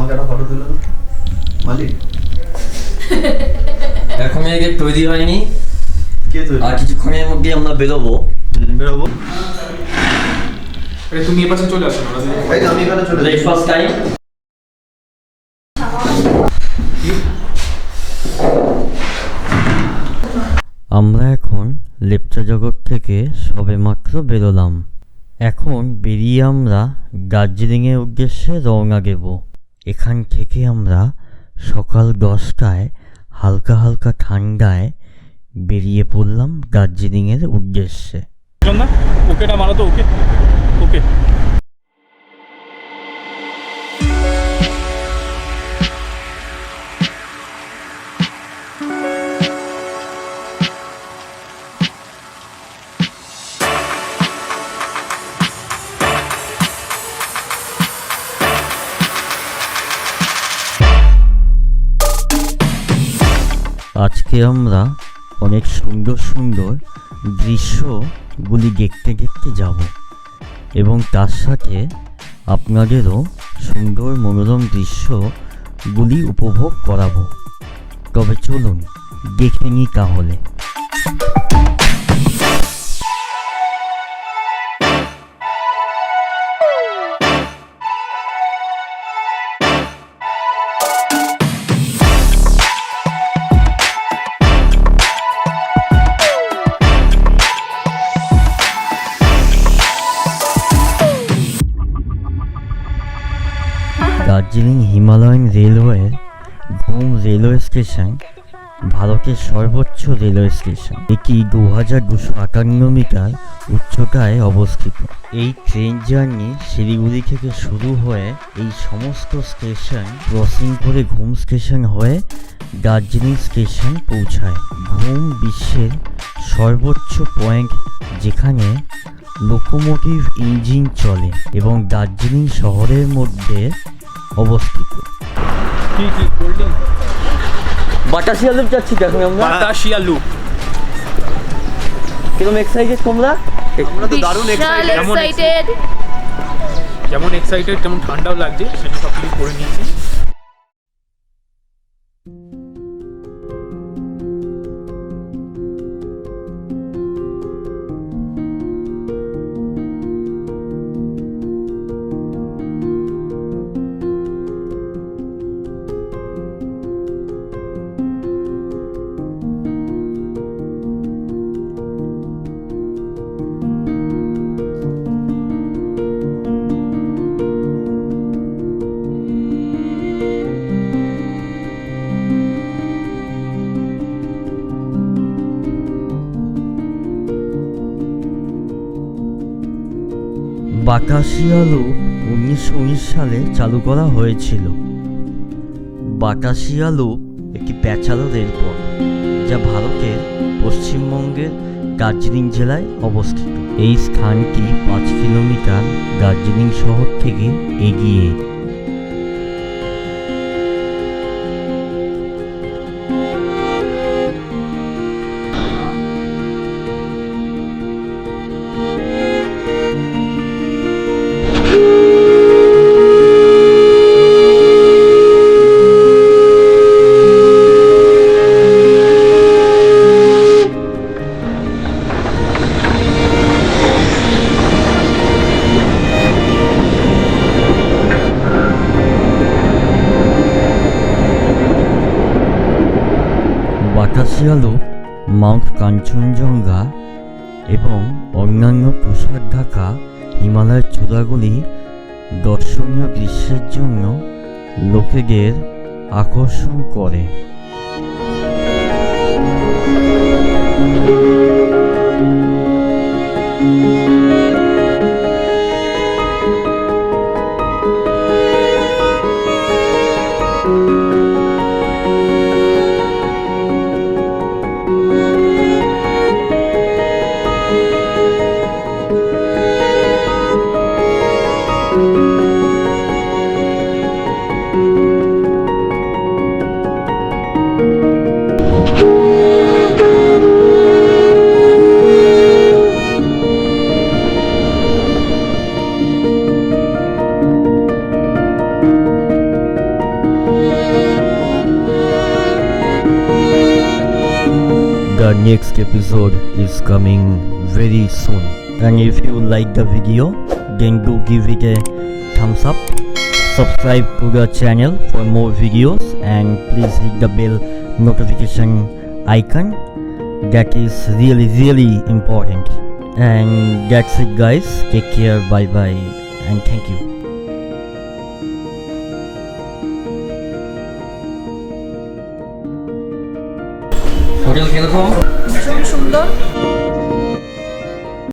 আমাকে একটা ফটো তুলে দাও মালিক। এখন আগে তৈরি হয়নি, কে তৈরি? আর কিছুক্ষণের মধ্যে আমরা বেরোবো। তুমি এ পাশে চলে আসো। আমি এখানে চলে যাই। Breakfast time. আমরা এখন লেপচাজগৎ থেকে সবেমাত্র বেরোলাম। এখন বেরিয়ে আমরা দার্জিলিংয়ের উদ্দেশ্যে রওনা দেব। এখান থেকে আমরা সকাল 10টায় হালকা হালকা ঠান্ডায় বেরিয়ে পড়লাম দার্জিলিংয়ের উদ্দেশ্যে। ওকেটা মারো তো, ওকে ওকে। আজকে আমরা অনেক সুন্দর সুন্দর দৃশ্যগুলি দেখতে দেখতে যাব এবং তার সাথে আপনাদেরও সুন্দর মনোরম দৃশ্যগুলি উপভোগ করাবো। তবে চলুন দেখে নিই তাহলে। দার্জিলিং হিমালয়ান রেলওয়ের ঘুম রেলওয়ে স্টেশন ভারতের সর্বোচ্চ রেলওয়ে স্টেশন। এটি 2258 মিটার উচ্চতায় অবস্থিত। এই ট্রেন জার্নি শিলিগুড়ি থেকে শুরু হয়ে এই সমস্ত স্টেশন ক্রসিং করে ঘুম স্টেশন হয়ে দার্জিলিং স্টেশন পৌঁছায়। ঘুম বিশ্বের সর্বোচ্চ পয়েন্ট যেখানে লোকোমোটিভ ইঞ্জিন চলে এবং দার্জিলিং শহরের মধ্যে অবস্থিত। কি কি গোল্ডিং বাটাসিয়া লুপ যাচ্ছি এখন আমরা। বাতাসিয়া লুপ। কিরকম এক্সাইটেড তোমরা? আমরা তো দারুণ এক্সাইটেড। যেমন এক্সাইটেড তেমন ঠান্ডাও লাগছে, সেটা সব কিছু করে নিয়েছি। বাতাসিয়া লুপ 1919 সালে চালু করা হয়েছিল। বাতাসিয়া লুপ একটি প্যাচালো রেলপথ যা ভারতের পশ্চিমবঙ্গের দার্জিলিং জেলায় অবস্থিত। এই স্থানটি 5 কিলোমিটার দার্জিলিং শহর থেকে এগিয়ে। বাতাসিয়া লুপ মাউন্ট কাঞ্চনজঙ্ঘা এবং অন্যান্য তুষার ঢাকা হিমালয়ের চূড়াগুলি দর্শনীয় দৃশ্যের জন্য লোকেদের আকর্ষণ করে। the next episode is coming very soon. And if you like the video, then do give it a thumbs up. Subscribe to the channel for more videos and please hit the bell notification icon. That is really important. And that's it guys. Take care, bye bye and thank you. Hotel কিরকম? ভীষণ সুন্দর।